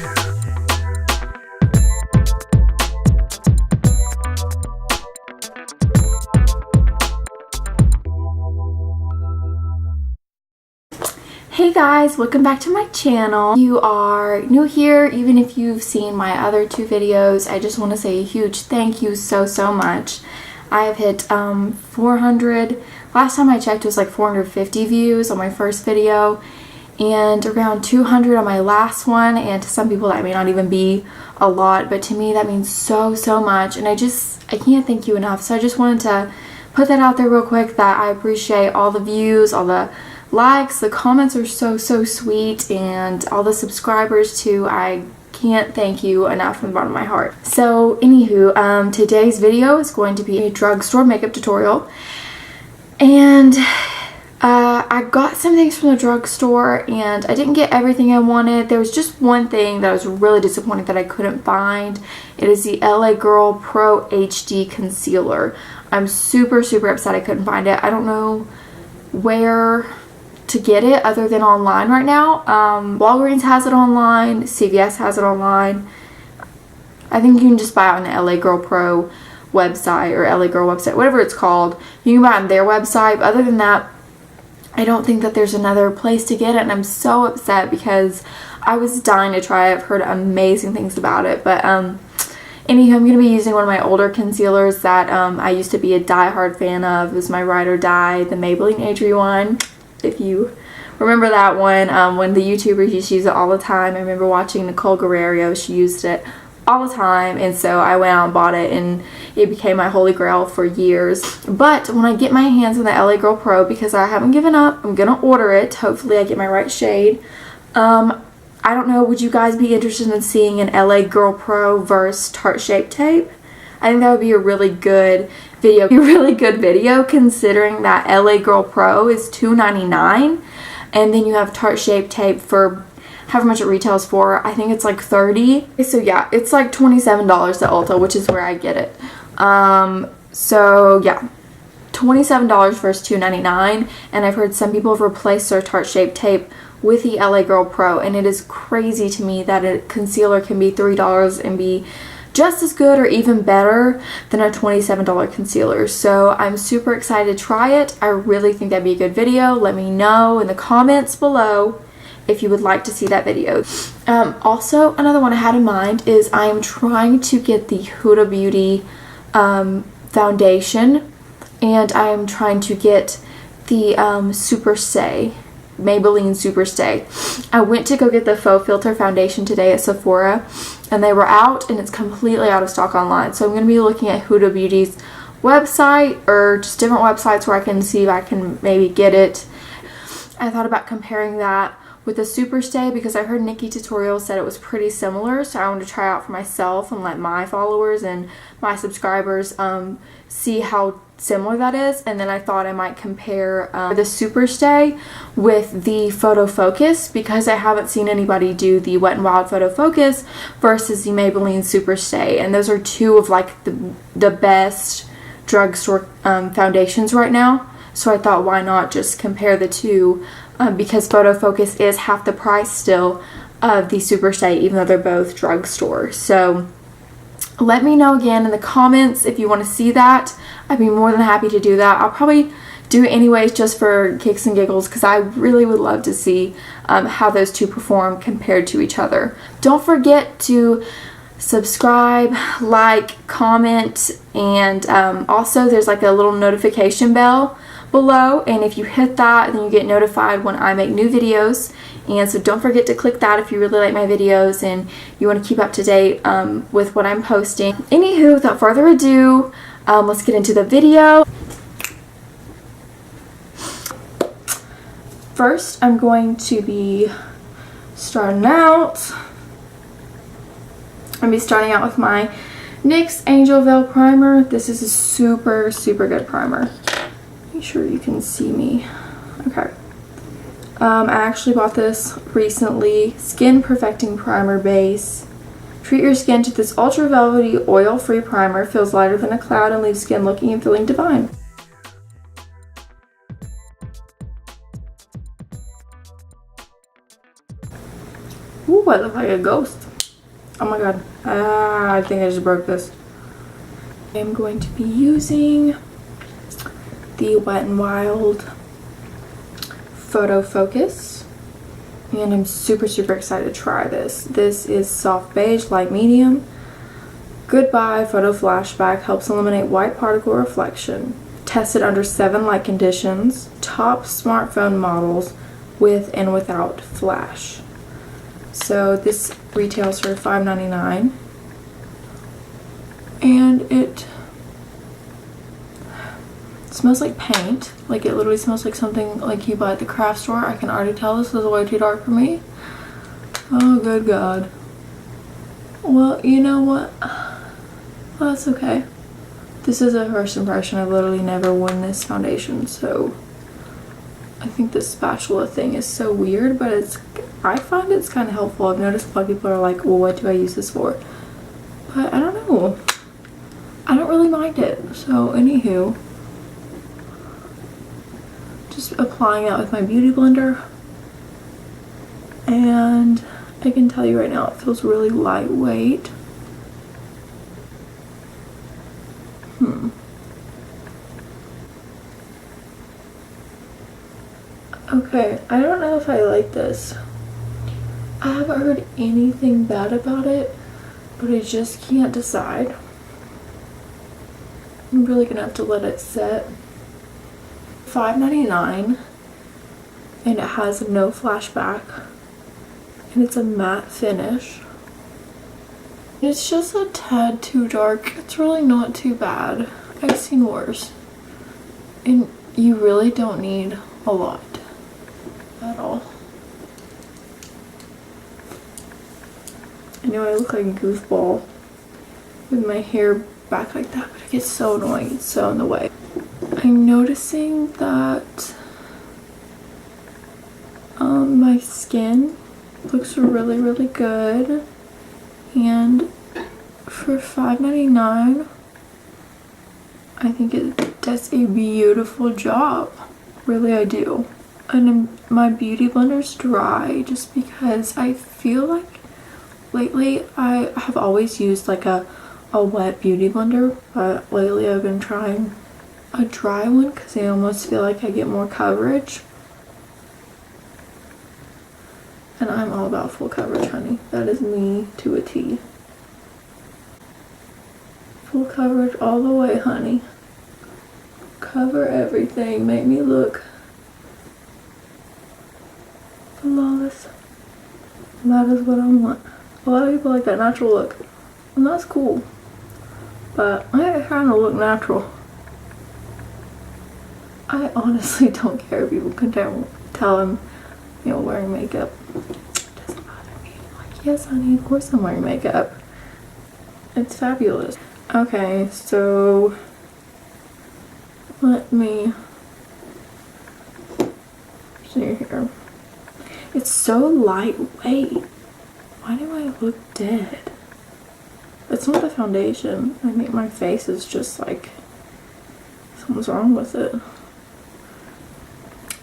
Hey guys, welcome back to my channel. If you are new here, even if you've seen my other two videos, I just want to say a huge thank you so much. I have hit 400, last time I checked it was like 450 views on my first video and around 200 on my last one, and to some people that may not even be a lot, but to me that means so much, and I can't thank you enough. So I just wanted to put that out there real quick that I appreciate all the views, all the likes, the comments are so sweet, and all the subscribers too. I can't thank you enough from the bottom of my heart. So anywho, today's video is going to be a drugstore makeup tutorial, and I got some things from the drugstore and I didn't get everything I wanted. There was just one thing that I was really disappointed that I couldn't find. It is the LA Girl Pro HD Concealer. I'm super upset I couldn't find it. I don't know where to get it other than online right now. Walgreens has it online, CVS has it online. I think you can just buy it on the LA Girl Pro website or LA Girl website, whatever it's called. You can buy it on their website, but other than that, I don't think that there's another place to get it, and I'm so upset because I was dying to try it. I've heard amazing things about it, but anywho, I'm going to be using one of my older concealers that I used to be a die-hard fan of. It was my Ride or Die, the Maybelline ANYWHO one. If you remember that one, when the YouTubers used to use it all the time. I remember watching Nicole Guerrero, she used it all the time, and so I went out and bought it, and it became my holy grail for years. But when I get my hands on the LA Girl Pro, because I haven't given up, I'm gonna order it. Hopefully I get my right shade. I don't know, would you guys be interested in seeing an LA Girl Pro versus Tarte Shape Tape? I think that would be a really good video, considering that LA Girl Pro is $2.99, and then you have Tarte Shape Tape for however much it retails for. I think it's like $30. So yeah, it's like $27 at Ulta, which is where I get it. So yeah, $27 versus $2.99, and I've heard some people have replaced their Tarte Shape Tape with the LA Girl Pro, and it is crazy to me that a concealer can be $3 and be just as good or even better than a $27 concealer. So I'm super excited to try it. I really think that'd be a good video. Let me know in the comments below if you would like to see that video. Also, another one I had in mind is I am trying to get the Huda Beauty foundation, and I am trying to get the Super Stay, Maybelline Super Stay. I went to go get the Faux Filter foundation today at Sephora, and they were out, and it's completely out of stock online. So I'm going to be looking at Huda Beauty's website, or just different websites where I can see if I can maybe get it. I thought about comparing that with the Super Stay because I heard Nikki Tutorial said it was pretty similar, so I wanted to try out for myself and let my followers and my subscribers see how similar that is. And then I thought I might compare the Super Stay with the Photofocus, because I haven't seen anybody do the Wet n Wild Photofocus versus the Maybelline Super Stay, and those are two of like the best drugstore foundations right now. So I thought, why not just compare the two, because Photofocus is half the price still of the Super Stay, even though they're both drugstore. So let me know again in the comments if you want to see that. I'd be more than happy to do that. I'll probably do it anyways just for kicks and giggles, because I really would love to see how those two perform compared to each other. Don't forget to subscribe, like, comment, and also there's like a little notification bell below, and if you hit that, then you get notified when I make new videos. And so don't forget to click that if you really like my videos and you want to keep up to date with what I'm posting. Anywho, without further ado, let's get into the video. First, I'm going to be starting out. I'm going to be starting out with my NYX Angel Veil Primer. This is a super good primer. Make sure you can see me. Okay. I actually bought this recently. Skin Perfecting Primer Base. Treat your skin to this ultra velvety oil-free primer. Feels lighter than a cloud and leaves skin looking and feeling divine. Ooh, I look like a ghost. Oh my god. I think I just broke this. I'm going to be using the Wet n Wild Photofocus, and I'm super excited to try this. This is soft beige, light medium. Goodbye Photo Flashback helps eliminate white particle reflection. Tested under 7 light conditions. Top smartphone models with and without flash. So this retails for $5.99, and it smells like paint. Like, it literally smells like something like you buy at the craft store. I can already tell this is way too dark for me. Oh good god. Well, you know what? Well, that's okay. This is a first impression. I've literally never worn this foundation, so I think this spatula thing is so weird, but I find it's kind of helpful. I've noticed a lot of people are like, well, what do I use this for? But I don't know. I don't really mind it. So anywho, just applying it with my beauty blender, and I can tell you right now it feels really lightweight. Okay, I don't know if I like this. I haven't heard anything bad about it, but I just can't decide. I'm really gonna have to let it set. $5.99, and it has no flashback, and it's a matte finish. It's just a tad too dark. It's really not too bad. I've seen worse, and you really don't need a lot at all. I know I look like a goofball with my hair back like that, but it gets so annoying. It's so in the way. I'm noticing that my skin looks really good, and for $5.99 I think it does a beautiful job. Really, I do. And my beauty blender's dry just because I feel like lately I have always used like a wet beauty blender, but lately I've been trying a dry one because I almost feel like I get more coverage. And I'm all about full coverage, honey. That is me to a T. Full coverage all the way, honey. Cover everything. Make me look flawless. That is what I want. A lot of people like that natural look, and that's cool. But I kind of look natural. I honestly don't care if people can tell I'm, you know, wearing makeup. It doesn't bother me. I'm like, yes, honey, of course I'm wearing makeup. It's fabulous. Okay, so let me see here. It's so lightweight. Why do I look dead? It's not the foundation. I think my face is just like something's wrong with it.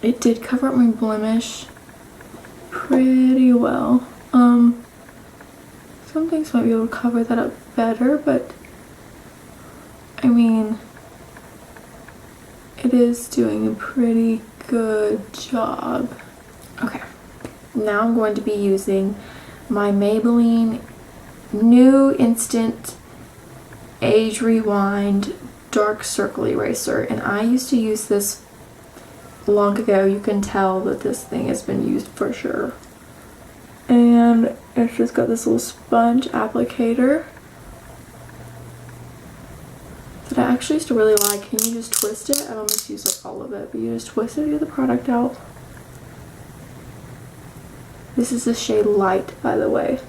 It did cover up my blemish pretty well. Some things might be able to cover that up better, but I mean, it is doing a pretty good job. Okay, now I'm going to be using my Maybelline new Instant Age Rewind Dark Circle Eraser, and I used to use this long ago. You can tell that this thing has been used for sure. And it's just got this little sponge applicator that I actually used to really like. Can you just twist it? I almost use like all of it, but you just twist it to get the product out. This is the shade Light, by the way.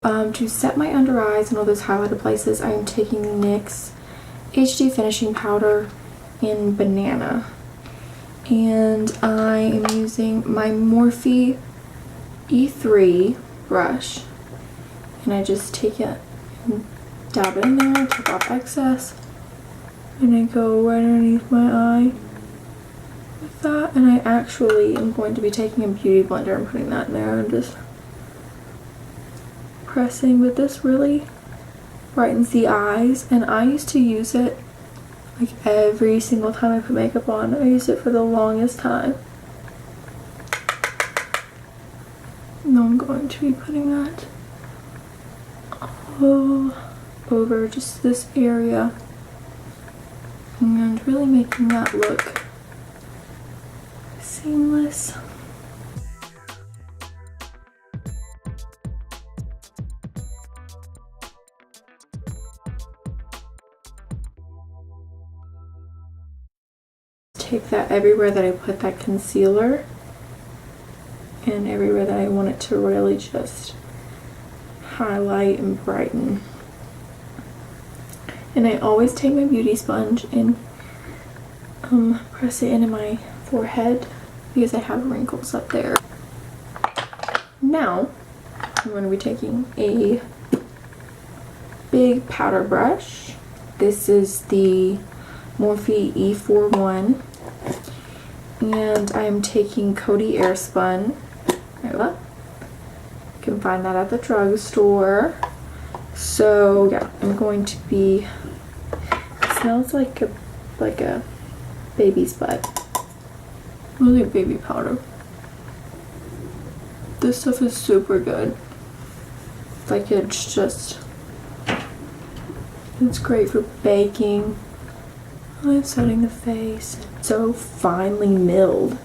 To set my under eyes and all those highlighted places, I am taking NYX HD Finishing Powder in Banana. And I am using my Morphe E3 brush. And I just take it and dab it in there, take off excess. And I go right underneath my eye with that. And I actually am going to be taking a beauty blender and putting that in there and just pressing, but this really brightens the eyes, and I used to use it like every single time I put makeup on. I used it for the longest time. Now I'm going to be putting that all over just this area and really making that look seamless. Take that everywhere that I put that concealer and everywhere that I want it to really just highlight and brighten. And I always take my beauty sponge and press it into my forehead because I have wrinkles up there. Now I'm going to be taking a big powder brush. This is the Morphe E41. And I am taking Coty Airspun. You can find that at the drugstore. So yeah, I'm going to be. It smells like a baby's butt. Really baby powder. This stuff is super good. Like it's great for baking. I'm setting the face. So finely milled.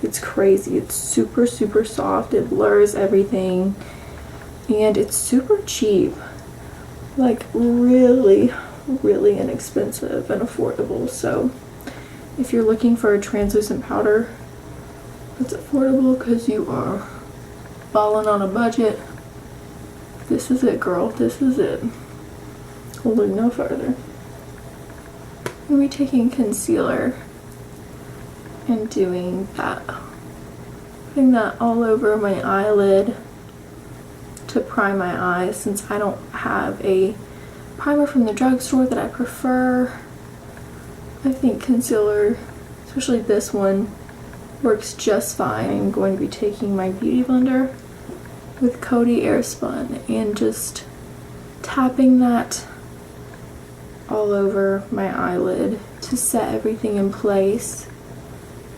It's crazy. It's super soft. It blurs everything. And it's super cheap. Like really inexpensive and affordable. So if you're looking for a translucent powder that's affordable because you are balling on a budget, this is it, girl. This is it. We'll look no further. I'm going to be taking concealer and doing that. Putting that all over my eyelid to prime my eyes, since I don't have a primer from the drugstore that I prefer. I think concealer, especially this one, works just fine. I'm going to be taking my beauty blender with Coty Airspun and just tapping that all over my eyelid to set everything in place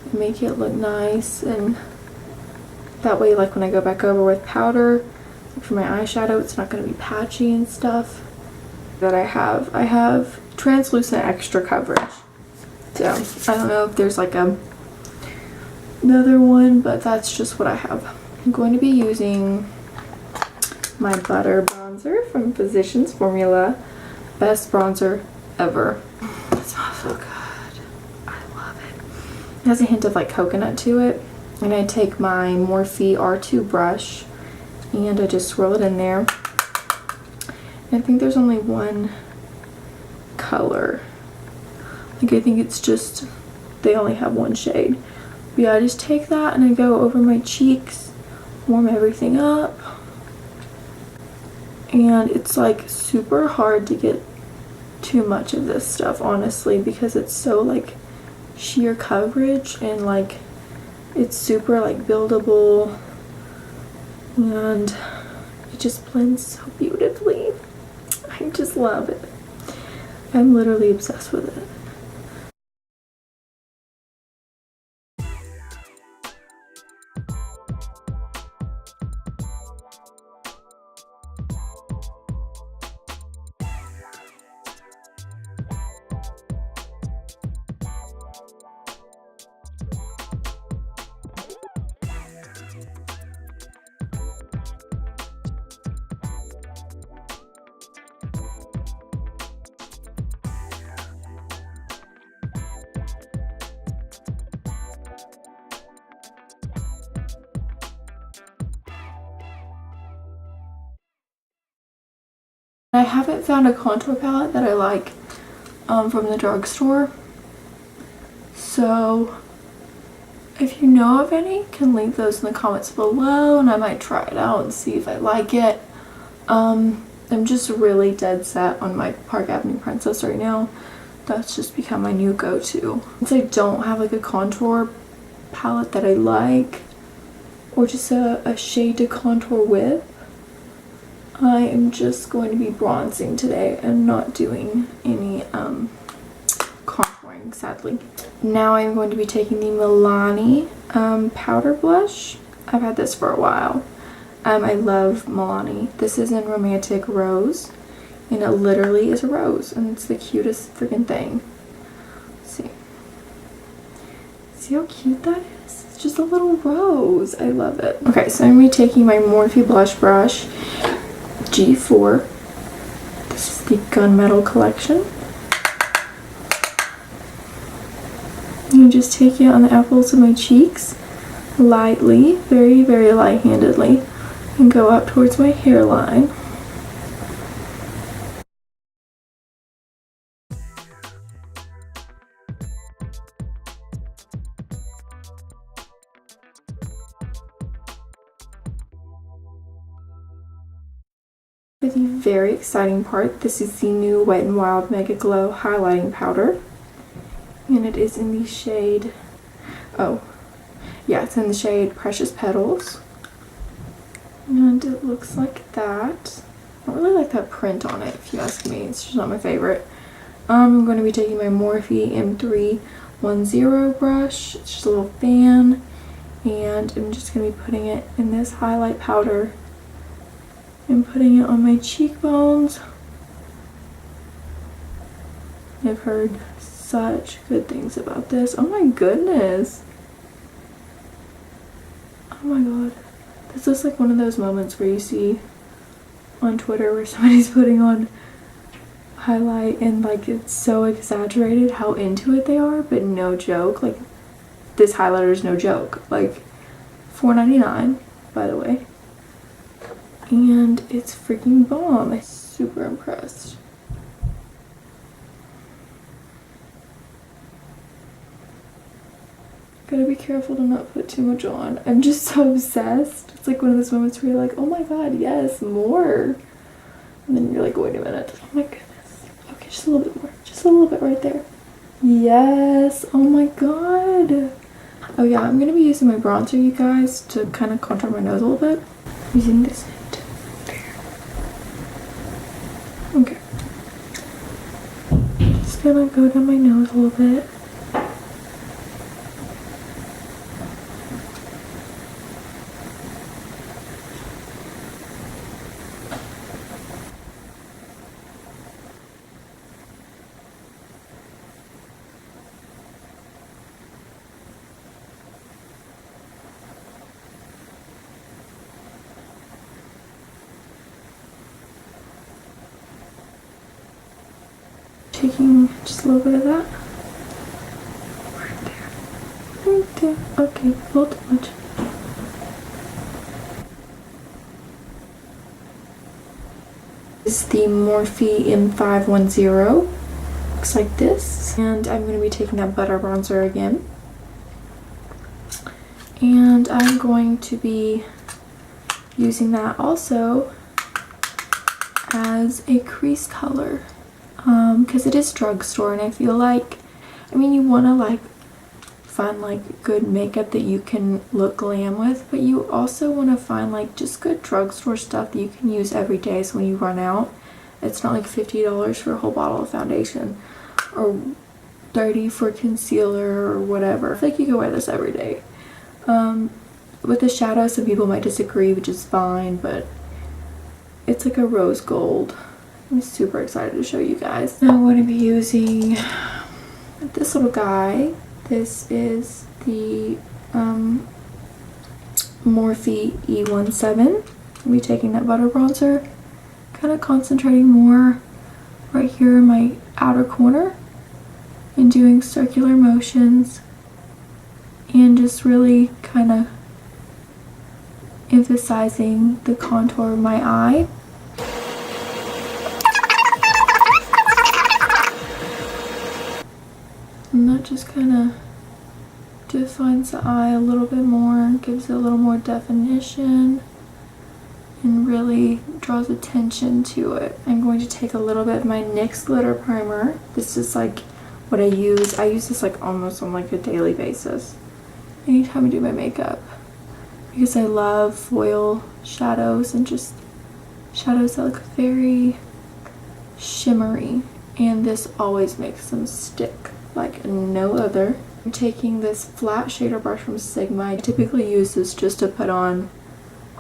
and make it look nice. And that way, like when I go back over with powder, like for my eyeshadow, it's not going to be patchy and stuff. That I have translucent extra coverage. So I don't know if there's like another one, but that's just what I have. I'm going to be using my butter bronzer from Physicians Formula. Best bronzer ever. It smells so good. I love it. It has a hint of like coconut to it. And I take my Morphe R2 brush and I just swirl it in there. And I think there's only one color. Like I think it's just, they only have one shade. But yeah, I just take that and I go over my cheeks, warm everything up. And it's like super hard to get too much of this stuff, honestly, because it's so like sheer coverage and like it's super like buildable and it just blends so beautifully. I just love it. I'm literally obsessed with it. haven't found a contour palette that I like from the drugstore. So if you know of any, you can link those in the comments below and I might try it out and see if I like it. I'm just really dead set on my Park Avenue Princess right now. That's just become my new go-to. Since I don't have like a contour palette that I like, or just a shade to contour with, I am just going to be bronzing today and not doing any contouring, sadly. Now I'm going to be taking the Milani powder blush. I've had this for a while. I love Milani. This is in Romantic Rose, and it literally is a rose, and it's the cutest freaking thing. Let's see. See how cute that is? It's just a little rose. I love it. Okay, so I'm going to be taking my Morphe blush brush, G4. This is the Gunmetal collection. And just take it on the apples of my cheeks, lightly, very, very light-handedly, and go up towards my hairline. For the very exciting part, this is the new Wet n Wild Mega Glow highlighting powder, and it is in the shade, oh yeah, it's in the shade Precious Petals, and it looks like that. I don't really like that print on it, if you ask me. It's just not my favorite. I'm going to be taking my Morphe M310 brush. It's just a little fan, and I'm just going to be putting it in this highlight powder and putting it on my cheekbones. I've heard such good things about this. Oh my goodness. Oh my god. This is like one of those moments where you see on Twitter where somebody's putting on highlight and like it's so exaggerated how into it they are, but no joke. Like, this highlighter is no joke. Like, $4.99, by the way. And it's freaking bomb. I'm super impressed. Gotta be careful to not put too much on. I'm just so obsessed. It's like one of those moments where you're like, oh my god, yes, more. And then you're like, wait a minute. Oh my goodness. Okay, just a little bit more. Just a little bit right there. Yes. Oh my god. Oh yeah, I'm gonna be using my bronzer, you guys, to kind of contour my nose a little bit. Using this. Okay. Just gonna go down my nose a little bit. Taking just a little bit of that. Right there. Right there. Okay, a little too much. This is the Morphe M510. Looks like this. And I'm going to be taking that butter bronzer again. And I'm going to be using that also as a crease color. Because it is drugstore, and I feel like, I mean, you want to like find like good makeup that you can look glam with, but you also want to find like just good drugstore stuff that you can use every day, so when you run out, it's not like $50 for a whole bottle of foundation or $30 for concealer or whatever. I feel like you can wear this every day. With the shadow, some people might disagree, which is fine, but it's like a rose gold. I'm super excited to show you guys. Now I'm going to be using this little guy. This is the Morphe E17. I'll be taking that butter bronzer, kind of concentrating more right here in my outer corner and doing circular motions and just really kind of emphasizing the contour of my eye. And that just kind of defines the eye a little bit more, gives it a little more definition, and really draws attention to it. I'm going to take a little bit of my NYX glitter primer. This is like what I use. I use this like almost on like a daily basis anytime I do my makeup, because I love foil shadows and just shadows that look very shimmery, and this always makes them stick like no other. I'm taking this flat shader brush from Sigma. I typically use this just to put on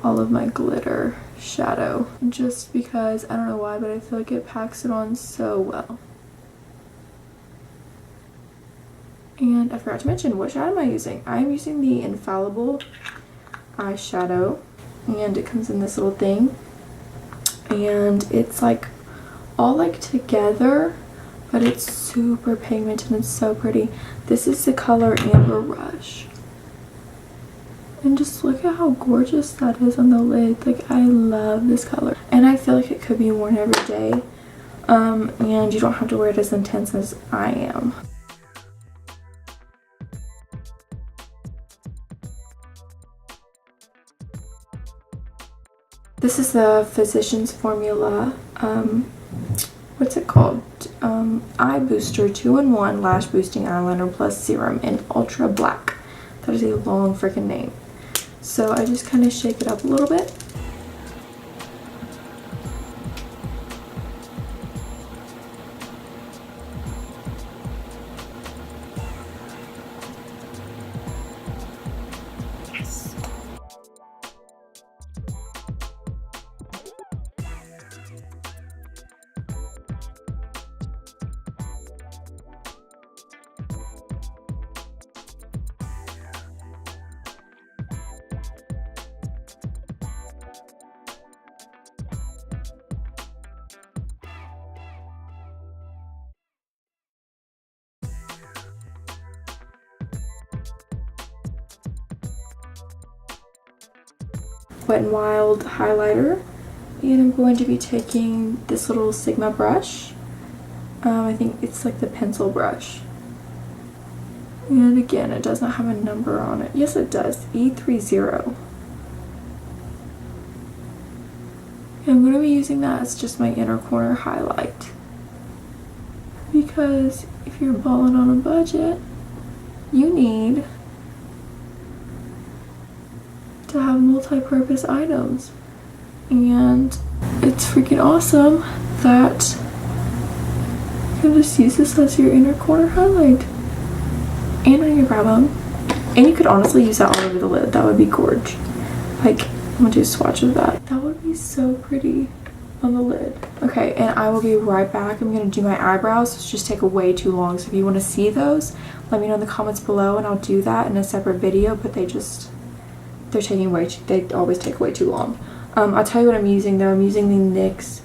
all of my glitter shadow, just because I don't know why, but I feel like it packs it on so well. And I forgot to mention, what shadow am I using? I'm using the Infallible eyeshadow, and it comes in this little thing, and it's like all like together, but it's super pigmented and it's so pretty. This is the color Amber Rush, and just look at how gorgeous that is on the lid. Like, I love this color, and I feel like it could be worn every day, and you don't have to wear it as intense as I am. This is the Physicians Formula, what's it called? Eye Booster 2-in-1 Lash Boosting Eyeliner Plus Serum in Ultra Black. That is a long freaking name. So I just kind of shake it up a little bit. Wet n Wild highlighter, and I'm going to be taking this little Sigma brush. I think it's like the pencil brush, and again, it does not have a number on it. Yes, it does, E30. And I'm going to be using that as just my inner corner highlight, because if you're balling on a budget, you need to have multi-purpose items, and it's freaking awesome that you can just use this as your inner corner highlight and on your brow bone, and you could honestly use that all over the lid. That would be gorge. Like, I'm gonna do a swatch of that. That would be so pretty on the lid. Okay, and I will be right back. I'm gonna do my eyebrows. It's just take way too long, so if you want to see those, let me know in the comments below, and I'll do that in a separate video, but they always take way too long. I'll tell you what I'm using though. I'm using the NYX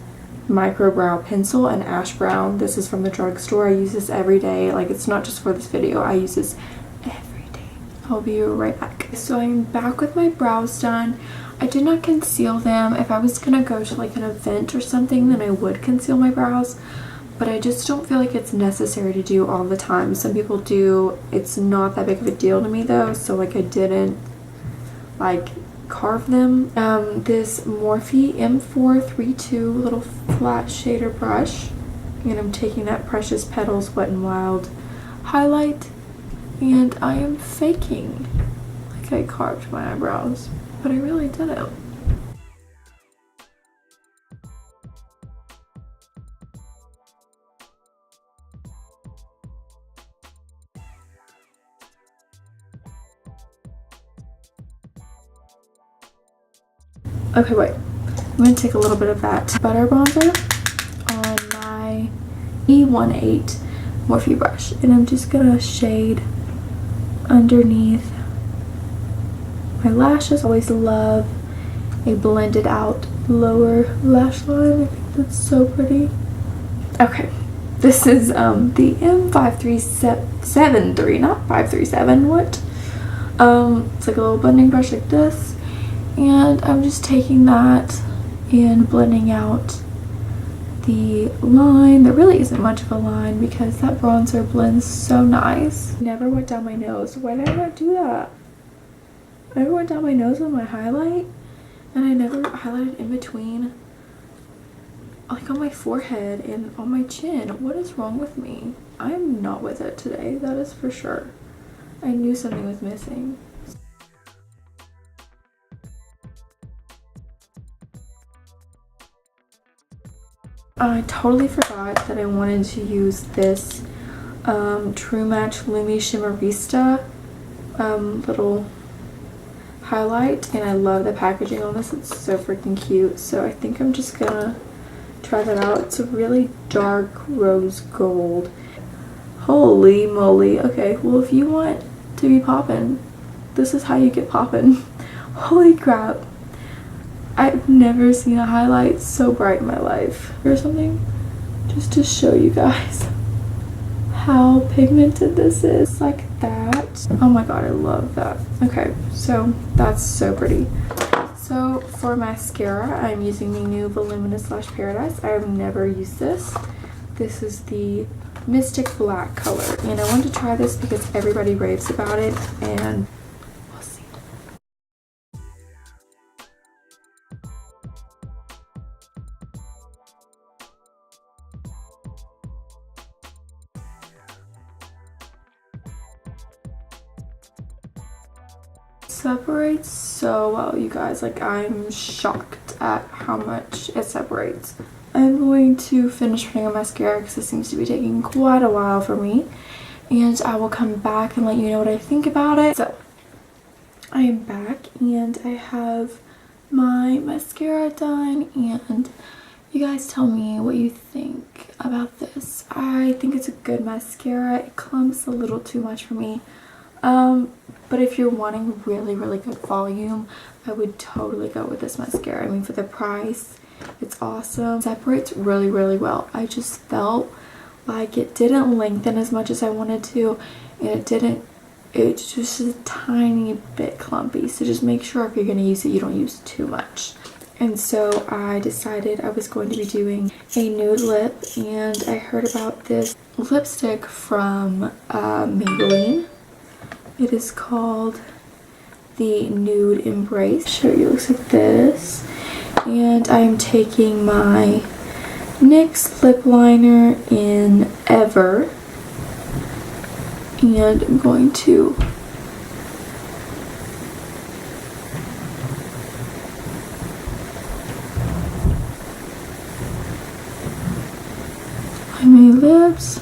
Micro Brow Pencil in Ash Brown. This is from the drugstore. I use this every day. Like, it's not just for this video. I use this every day. I'll be right back. So I'm back with my brows done. I did not conceal them. If I was gonna go to like an event or something, then I would conceal my brows, but I just don't feel like it's necessary to do all the time. Some people do. It's not that big of a deal to me though, so like I didn't like carve them. This Morphe M432 little flat shader brush, and I'm taking that Precious Petals Wet n Wild highlight, and I am faking like I carved my eyebrows, but I really didn't. Okay, wait. I'm going to take a little bit of that butter bronzer on my E18 Morphe brush, and I'm just going to shade underneath my lashes. I always love a blended out lower lash line. I think that's so pretty. Okay, this is the M5373, not 537, what? It's like a little blending brush like this. And I'm just taking that and blending out the line. There really isn't much of a line because that bronzer blends so nice. Never went down my nose. Why did I not do that? I never went down my nose with my highlight, and I never highlighted in between, like on my forehead and on my chin. What is wrong with me? I'm not with it today, that is for sure. I knew something was missing. I totally forgot that I wanted to use this True Match Lumi Shimmerista little highlight, and I love the packaging on this. It's so freaking cute. So I think I'm just gonna try that out. It's a really dark rose gold. Holy moly. Okay, well, if you want to be poppin', this is how you get poppin'. Holy crap. I've never seen a highlight so bright in my life. Or something, just to show you guys how pigmented this is, like that. Oh my god, I love that. Okay, so that's so pretty. So for mascara, I'm using the new Voluminous Lash Paradise. I've never used this. This is the Mystic Black color, and I wanted to try this because everybody raves about it, and we'll see. Separates so well, you guys. Like, I'm shocked at how much it separates. I'm going to finish putting on mascara because this seems to be taking quite a while for me, and I will come back and let you know what I think about it. So I am back and I have my mascara done, and you guys tell me what you think about this. I think it's a good mascara. It clumps a little too much for me. But if you're wanting really good volume, I would totally go with this mascara. I mean, for the price, it's awesome. It separates really well. I just felt like it didn't lengthen as much as I wanted to, and it's just a tiny bit clumpy. So just make sure if you're going to use it, you don't use too much. And so I decided I was going to be doing a nude lip, and I heard about this lipstick from Maybelline. It is called the Nude Embrace. I'll show you, it looks like this. And I'm taking my NYX lip liner in Ever, and I'm going to line my lips.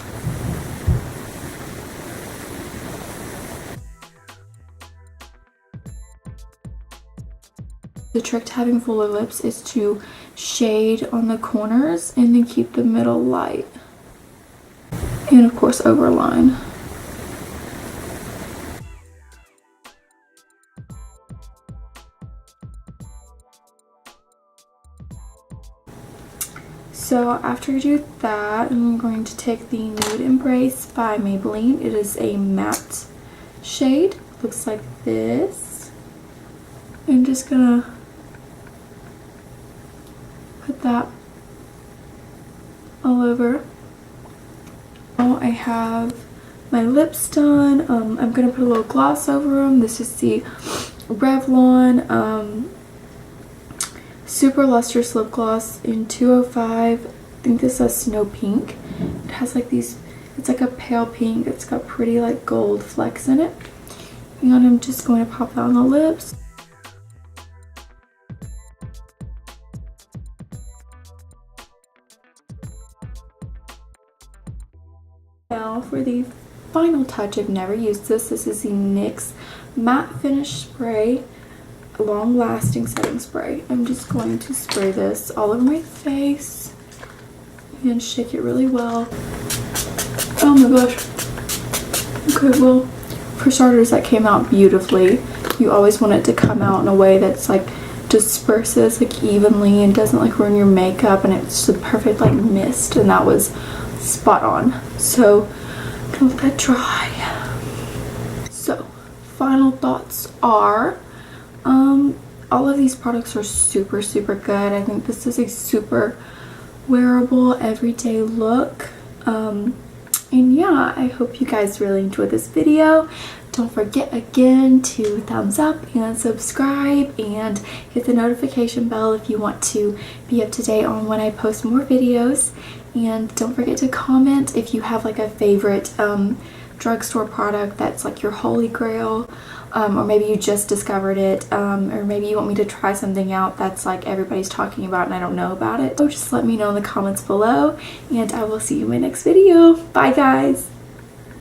The trick to having fuller lips is to shade on the corners and then keep the middle light. And of course, overline. So after you do that, I'm going to take the Nude Embrace by Maybelline. It is a matte shade. Looks like this. I'm just gonna put that all over. Now I have my lips done. I'm gonna put a little gloss over them. This is the Revlon Super Lustrous Lip Gloss in 205. I think this is Snow Pink. It has like these, it's like a pale pink. It's got pretty like gold flecks in it. And I'm just going to pop that on the lips. Now for the final touch, I've never used this. This is the NYX Matte Finish Spray, long lasting setting spray. I'm just going to spray this all over my face and shake it really well. Oh my gosh. Okay, well, for starters, that came out beautifully. You always want it to come out in a way that's like disperses like evenly and doesn't like ruin your makeup, and it's the perfect like mist, and that was spot on. So I'm gonna let that dry. So final thoughts are all of these products are super good. I think this is a super wearable everyday look. And yeah, I hope you guys really enjoyed this video. Don't forget again to thumbs up and subscribe and hit the notification bell if you want to be up to date on when I post more videos. And don't forget to comment if you have like a favorite drugstore product that's like your holy grail, or maybe you just discovered it, or maybe you want me to try something out that's like everybody's talking about and I don't know about it. So just let me know in the comments below, and I will see you in my next video. Bye guys!